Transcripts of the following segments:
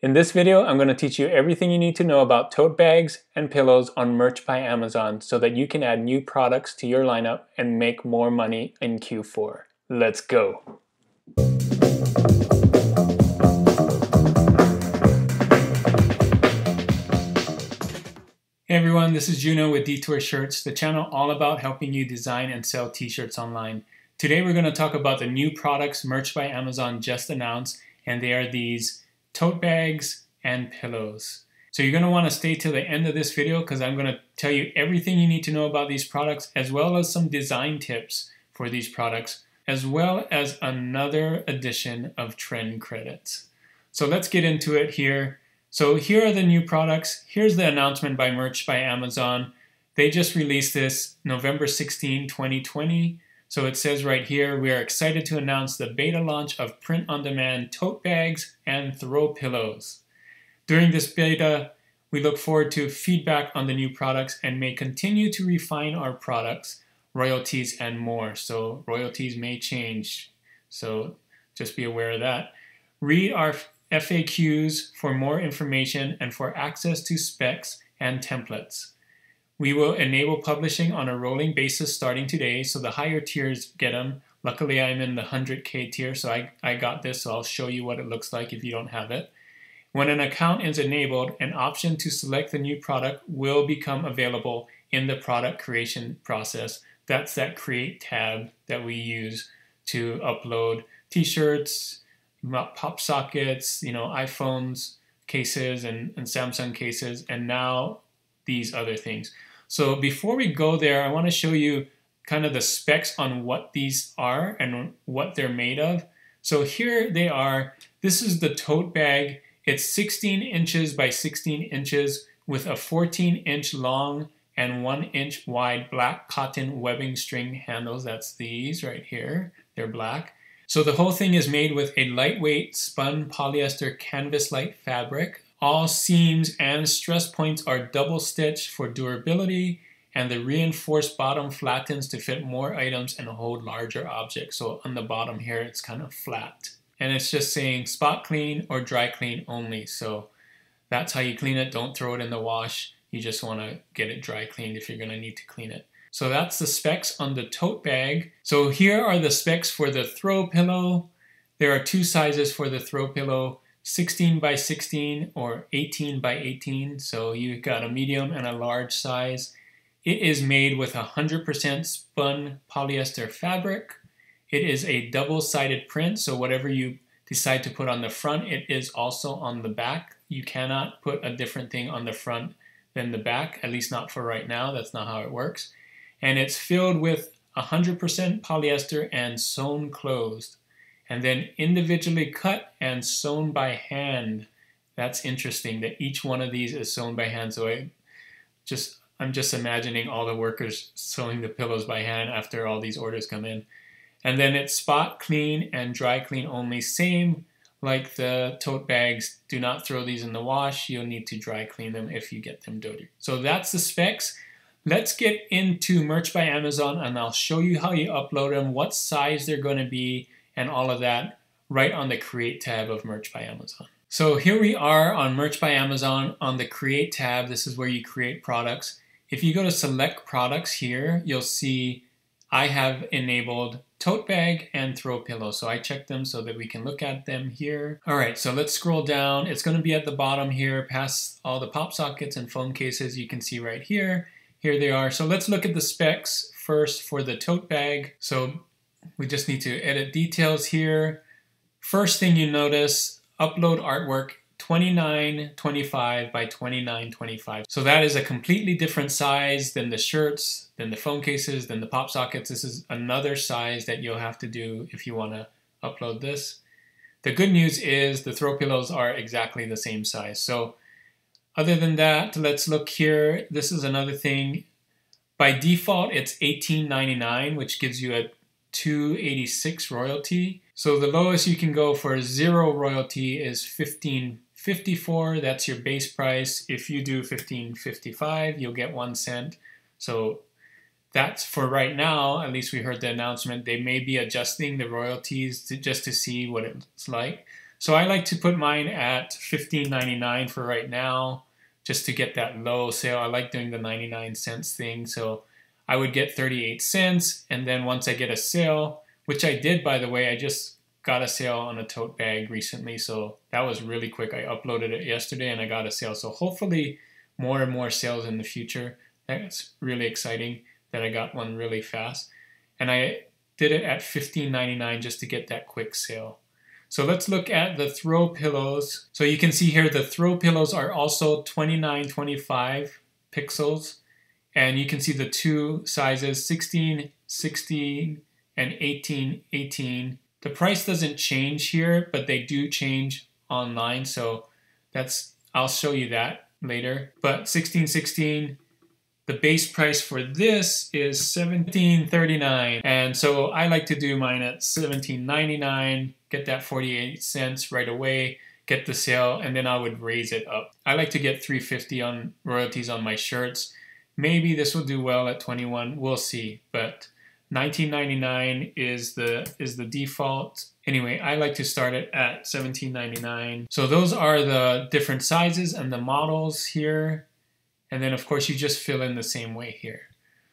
In this video, I'm going to teach you everything you need to know about tote bags and pillows on Merch by Amazon so that you can add new products to your lineup and make more money in Q4. Let's go! Hey everyone, this is Juno with Detour Shirts, the channel all about helping you design and sell t-shirts online. Today we're going to talk about the new products Merch by Amazon just announced, and they are these tote bags and pillows. So you're going to want to stay till the end of this video because I'm going to tell you everything you need to know about these products, as well as some design tips for these products, as well as another edition of trend credits. So let's get into it here. So here are the new products. Here's the announcement by Merch by Amazon. They just released this November 16, 2020. So it says right here, we are excited to announce the beta launch of print-on-demand tote bags and throw pillows. During this beta, we look forward to feedback on the new products and may continue to refine our products, royalties, and more. So royalties may change. So just be aware of that. Read our FAQs for more information and for access to specs and templates. We will enable publishing on a rolling basis starting today, so the higher tiers get them. Luckily, I'm in the 100K tier, so I got this, so I'll show you what it looks like if you don't have it. When an account is enabled, an option to select the new product will become available in the product creation process. That's that Create tab that we use to upload t-shirts, pop sockets, iPhones cases and Samsung cases, and now these other things. So before we go there, I want to show you kind of the specs on what these are and what they're made of. So here they are. This is the tote bag. It's 16 inches by 16 inches with a 14-inch long and 1-inch wide black cotton webbing string handles. That's these right here. They're black. So the whole thing is made with a lightweight spun polyester canvas-like fabric. All seams and stress points are double stitched for durability, and the reinforced bottom flattens to fit more items and hold larger objects. So on the bottom here, it's kind of flat. And it's just saying spot clean or dry clean only. So that's how you clean it. Don't throw it in the wash. You just want to get it dry cleaned if you're going to need to clean it. So that's the specs on the tote bag. So here are the specs for the throw pillow. There are two sizes for the throw pillow, 16 by 16 or 18 by 18. So you've got a medium and a large size. It is made with 100% spun polyester fabric. It is a double-sided print, so whatever you decide to put on the front, it is also on the back. You cannot put a different thing on the front than the back, at least not for right now. That's not how it works. And it's filled with 100% polyester and sewn closed, and then individually cut and sewn by hand. That's interesting that each one of these is sewn by hand. So I'm just imagining all the workers sewing the pillows by hand after all these orders come in. And then it's spot clean and dry clean only, same like the tote bags. Do not throw these in the wash. You'll need to dry clean them if you get them dirty. So that's the specs. Let's get into Merch by Amazon, and I'll show you how you upload them, what size they're going to be, and all of that right on the Create tab of Merch by Amazon. So here we are on Merch by Amazon on the Create tab. This is where you create products. If you go to Select Products here, you'll see I have enabled tote bag and throw pillow. So I checked them so that we can look at them here. All right, so let's scroll down. It's going to be at the bottom here, past all the pop sockets and phone cases. You can see right here. Here they are. So let's look at the specs first for the tote bag. So we just need to edit details here. First thing you notice, upload artwork 2925 by 2925. So that is a completely different size than the shirts, than the phone cases, than the pop sockets. This is another size that you'll have to do if you want to upload this. The good news is the throw pillows are exactly the same size. So other than that, let's look here. This is another thing. By default, it's $18.99, which gives you a $2.86 royalty. So the lowest you can go for 0 royalty is $15.54. That's your base price. If you do $15.55, you'll get 1 cent. So that's for right now. At least we heard the announcement. They may be adjusting the royalties just to see what it's like. So I like to put mine at $15.99 for right now, just to get that low sale. I like doing the 99 cents thing. So I would get 38 cents, and then once I get a sale, which I did, by the way, I just got a sale on a tote bag recently, so that was really quick. I uploaded it yesterday and I got a sale. So hopefully more and more sales in the future. That's really exciting that I got one really fast. And I did it at $15.99 just to get that quick sale. So let's look at the throw pillows. So you can see here the throw pillows are also 29.25 pixels. And you can see the two sizes, 16.16 and 18.18. The price doesn't change here, but they do change online. So I'll show you that later. But 16.16, the base price for this is $17.39. And so I like to do mine at $17.99, get that 48 cents right away, get the sale, and then I would raise it up. I like to get $3.50 on royalties on my shirts. Maybe this will do well at 21, we'll see. But $19.99 is the default. Anyway, I like to start it at $17.99. So those are the different sizes and the models here. And then of course you just fill in the same way here.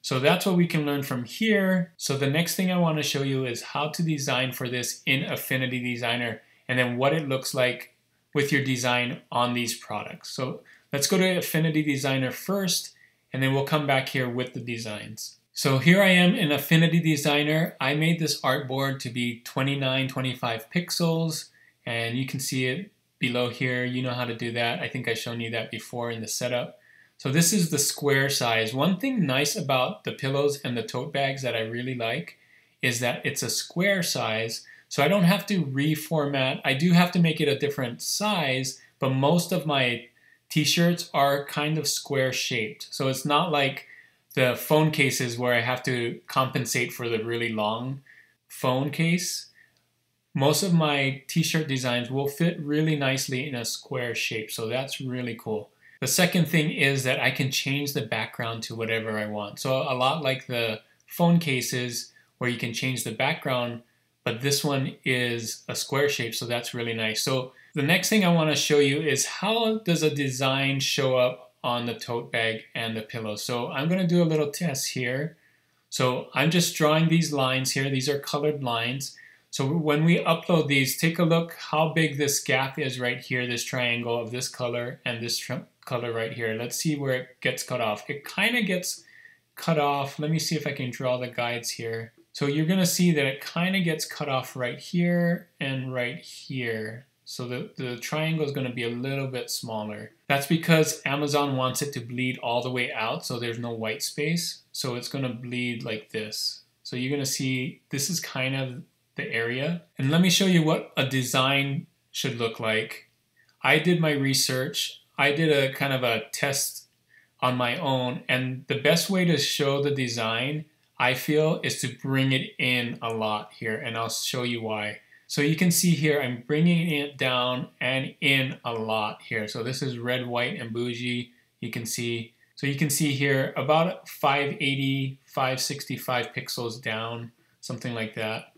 So that's what we can learn from here. So the next thing I want to show you is how to design for this in Affinity Designer, and then what it looks like with your design on these products. So let's go to Affinity Designer first, and then we'll come back here with the designs. So here I am in Affinity Designer. I made this artboard to be 29.25 pixels, and you can see it below here. You know how to do that. I think I've shown you that before in the setup. So this is the square size. One thing nice about the pillows and the tote bags that I really like is that it's a square size, so I don't have to reformat. I do have to make it a different size, but most of my t-shirts are kind of square shaped. So it's not like the phone cases where I have to compensate for the really long phone case. Most of my t-shirt designs will fit really nicely in a square shape, so that's really cool. The second thing is that I can change the background to whatever I want. So a lot like the phone cases where you can change the background, but this one is a square shape, so that's really nice. So the next thing I want to show you is how does a design show up on the tote bag and the pillow. So I'm going to do a little test here. So I'm just drawing these lines here. These are colored lines. So when we upload these, take a look how big this gap is right here, this triangle of this color and this color right here. Let's see where it gets cut off. It kind of gets cut off. Let me see if I can draw the guides here. So you're going to see that it kind of gets cut off right here and right here. So the triangle is going to be a little bit smaller. That's because Amazon wants it to bleed all the way out, so there's no white space. So it's going to bleed like this. So you're going to see this is kind of the area. And let me show you what a design should look like. I did my research. I did a kind of a test on my own, and the best way to show the design, I feel, is to bring it in a lot here, and I'll show you why. So you can see here, I'm bringing it down and in a lot here. So this is red, white, and bougie. You can see. So you can see here about 580, 565 pixels down, something like that.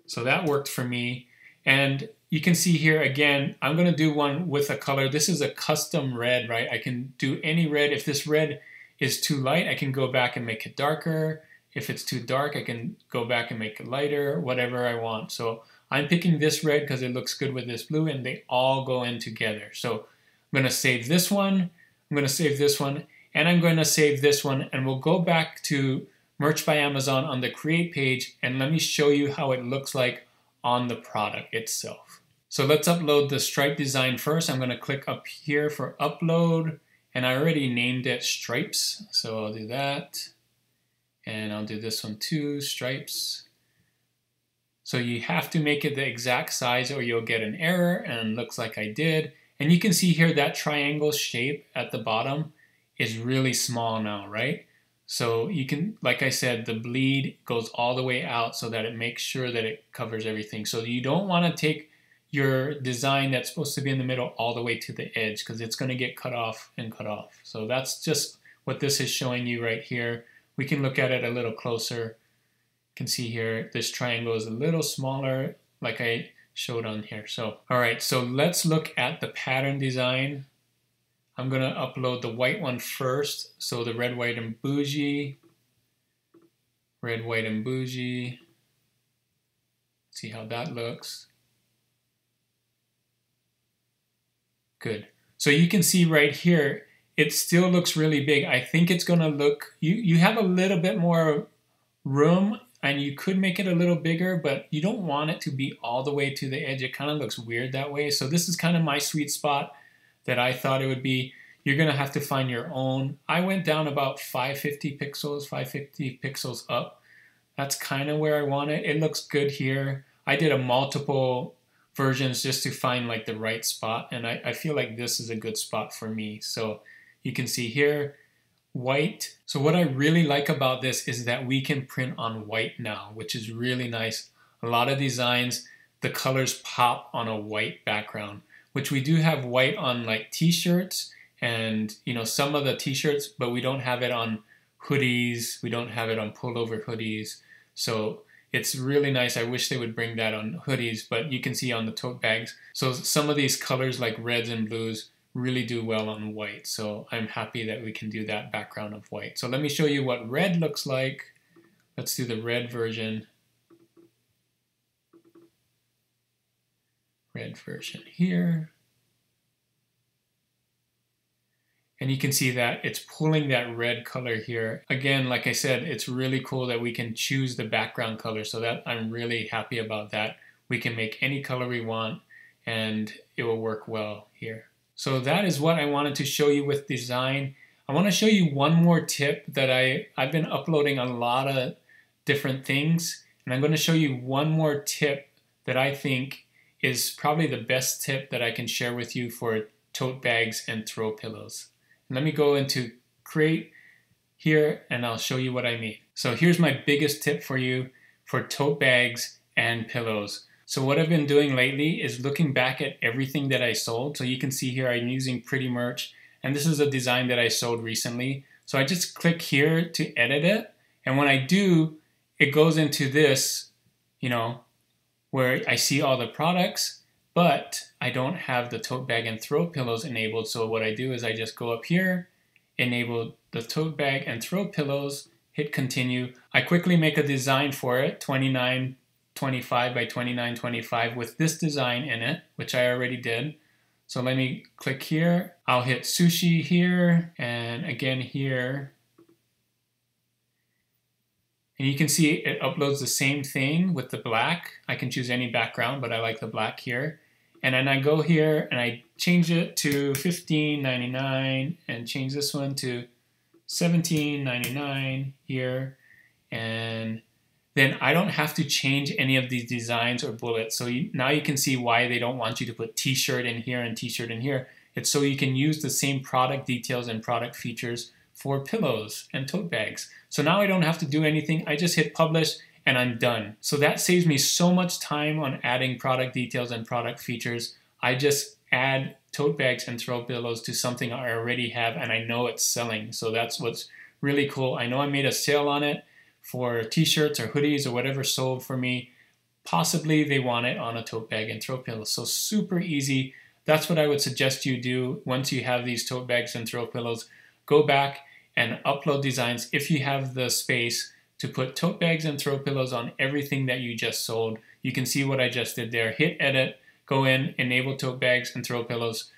So that worked for me. And you can see here again, I'm going to do one with a color. This is a custom red, right? I can do any red. If this red is too light, I can go back and make it darker. If it's too dark, I can go back and make it lighter, whatever I want. So I'm picking this red because it looks good with this blue, and they all go in together. So I'm going to save this one, I'm going to save this one, and I'm going to save this one, and we'll go back to Merch by Amazon on the Create page, and let me show you how it looks like on the product itself. So let's upload the stripe design first. I'm going to click up here for upload, and I already named it stripes, so I'll do that. And I'll do this one too, stripes. So you have to make it the exact size or you'll get an error, and it looks like I did. And you can see here that triangle shape at the bottom is really small now, right? So you can, like I said, the bleed goes all the way out so that it makes sure that it covers everything. So you don't want to take your design that's supposed to be in the middle all the way to the edge, because it's going to get cut off and cut off. So that's just what this is showing you right here. We can look at it a little closer. You can see here this triangle is a little smaller, like I showed on here. So, all right, so let's look at the pattern design. I'm gonna upload the white one first. So the red, white, and bougie. Red, white, and bougie. See how that looks. Good. So you can see right here, it still looks really big. I think it's gonna look, you have a little bit more room and you could make it a little bigger, but you don't want it to be all the way to the edge. It kind of looks weird that way. So this is kind of my sweet spot that I thought it would be. You're gonna have to find your own. I went down about 550 pixels up. That's kind of where I want it. It looks good here. I did a multiple versions just to find like the right spot, and I feel like this is a good spot for me. So you can see here, white. So what I really like about this is that we can print on white now, which is really nice. A lot of designs, the colors pop on a white background, which we do have white on like t-shirts and some of the t-shirts, but we don't have it on hoodies. We don't have it on pullover hoodies. So it's really nice. I wish they would bring that on hoodies, but you can see on the tote bags. So some of these colors like reds and blues really do well on white. So I'm happy that we can do that background of white. So let me show you what red looks like. Let's do the red version. Red version here. And you can see that it's pulling that red color here. Again, like I said, it's really cool that we can choose the background color, so that I'm really happy about that. We can make any color we want and it will work well here. So that is what I wanted to show you with design. I want to show you one more tip that I've been uploading a lot of different things, and I'm going to show you one more tip that I think is probably the best tip that I can share with you for tote bags and throw pillows. Let me go into create here and I'll show you what I mean. So here's my biggest tip for you for tote bags and pillows. So what I've been doing lately is looking back at everything that I sold. So you can see here I'm using Pretty Merch, and this is a design that I sold recently. So I just click here to edit it, and when I do, it goes into this, where I see all the products, but I don't have the tote bag and throw pillows enabled. So what I do is I just go up here, enable the tote bag and throw pillows, hit continue. I quickly make a design for it, 2925 by 2925 with this design in it, which I already did. So let me click here. I'll hit sushi here and again here. And you can see it uploads the same thing with the black. I can choose any background, but I like the black here. And then I go here and I change it to $15.99 and change this one to $17.99 here. And then I don't have to change any of these designs or bullets. So now you can see why they don't want you to put t-shirt in here and t-shirt in here. It's so you can use the same product details and product features for pillows and tote bags. So now I don't have to do anything. I just hit publish and I'm done. So that saves me so much time on adding product details and product features. I just add tote bags and throw pillows to something I already have and I know it's selling. So that's what's really cool. I know I made a sale on it for t-shirts or hoodies or whatever sold for me. Possibly they want it on a tote bag and throw pillows. So super easy. That's what I would suggest you do once you have these tote bags and throw pillows. Go back and upload designs if you have the space to put tote bags and throw pillows on everything that you just sold. You can see what I just did there. Hit edit, go in, enable tote bags and throw pillows,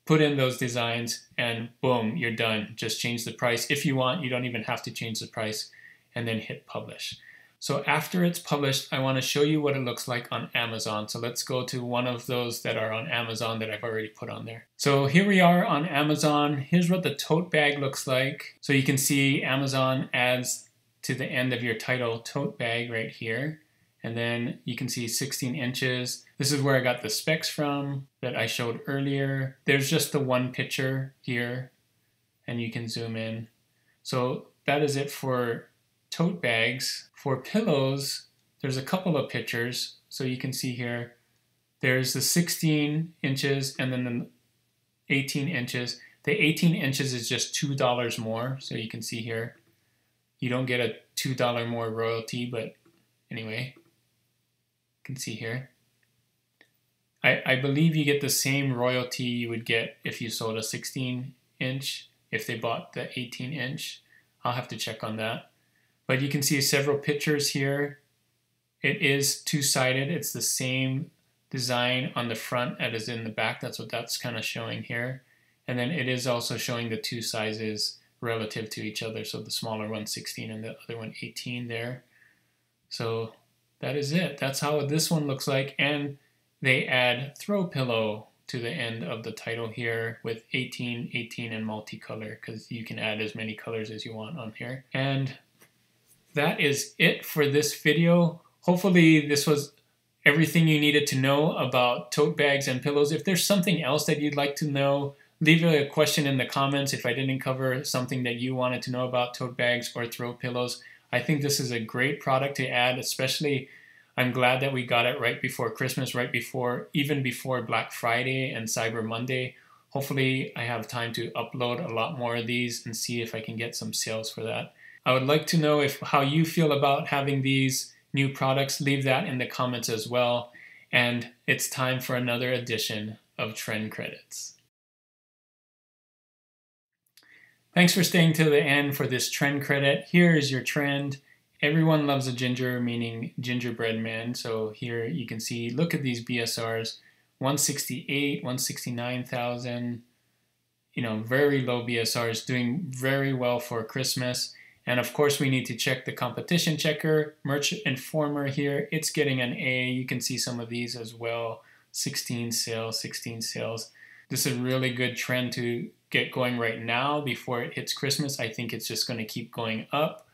put in those designs, and boom, you're done. Just change the price. If you want, you don't even have to change the price, and then hit publish. So after it's published, I want to show you what it looks like on Amazon. So let's go to one of those that are on Amazon that I've already put on there. So here we are on Amazon. Here's what the tote bag looks like. So you can see Amazon adds to the end of your title tote bag right here. And then you can see 16 inches. This is where I got the specs from that I showed earlier. There's just the one picture here, and you can zoom in. So that is it for tote bags. For pillows, there's a couple of pictures. So you can see here, there's the 16 inches and then the 18 inches. The 18 inches is just $2 more. So you can see here, you don't get a $2 more royalty, but anyway, you can see here. I believe you get the same royalty you would get if you sold a 16-inch, if they bought the 18-inch. I'll have to check on that. But you can see several pictures here. It is two-sided. It's the same design on the front as in the back. That's what that's kind of showing here. And then it is also showing the two sizes relative to each other. So the smaller one 16 and the other one 18 there. So that is it. That's how this one looks like. And they add throw pillow to the end of the title here with 18, 18, and multicolor, because you can add as many colors as you want on here. And that is it for this video. Hopefully this was everything you needed to know about tote bags and pillows. If there's something else that you'd like to know, leave a question in the comments if I didn't cover something that you wanted to know about tote bags or throw pillows. I think this is a great product to add, especially I'm glad that we got it right before Christmas, even before Black Friday and Cyber Monday. Hopefully I have time to upload a lot more of these and see if I can get some sales for that. I would like to know how you feel about having these new products. Leave that in the comments as well. And it's time for another edition of Trend Credits. Thanks for staying till the end for this trend credit. Here is your trend. Everyone loves a ginger, meaning gingerbread man. So here you can see, look at these BSRs, 168, 169,000, very low BSRs, doing very well for Christmas. And of course we need to check the competition checker, Merch Informer here. It's getting an A. You can see some of these as well, 16 sales, 16 sales. This is a really good trend to get going right now before it hits Christmas. I think it's just going to keep going up.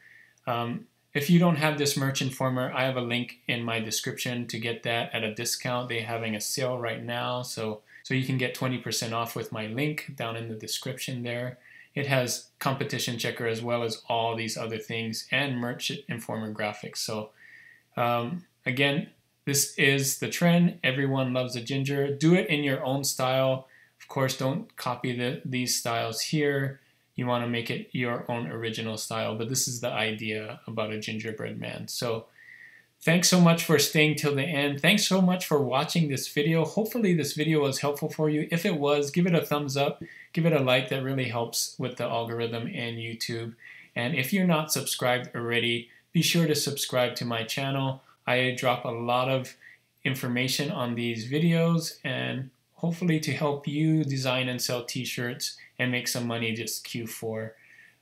If you don't have this Merch Informer, I have a link in my description to get that at a discount. They're having a sale right now, so you can get 20% off with my link down in the description there. It has competition checker as well as all these other things and Merch Informer graphics. So again, this is the trend. Everyone loves a ginger. Do it in your own style. Of course, don't copy these styles here. You want to make it your own original style, but this is the idea about a gingerbread man. So thanks so much for staying till the end. Thanks so much for watching this video. Hopefully this video was helpful for you. If it was, give it a thumbs up, give it a like. That really helps with the algorithm and YouTube. And if you're not subscribed already, be sure to subscribe to my channel. I drop a lot of information on these videos and hopefully to help you design and sell t-shirts and make some money just Q4.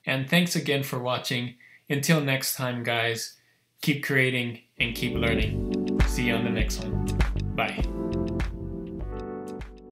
And thanks again for watching. Until next time, guys, keep creating and keep learning. See you on the next one. Bye.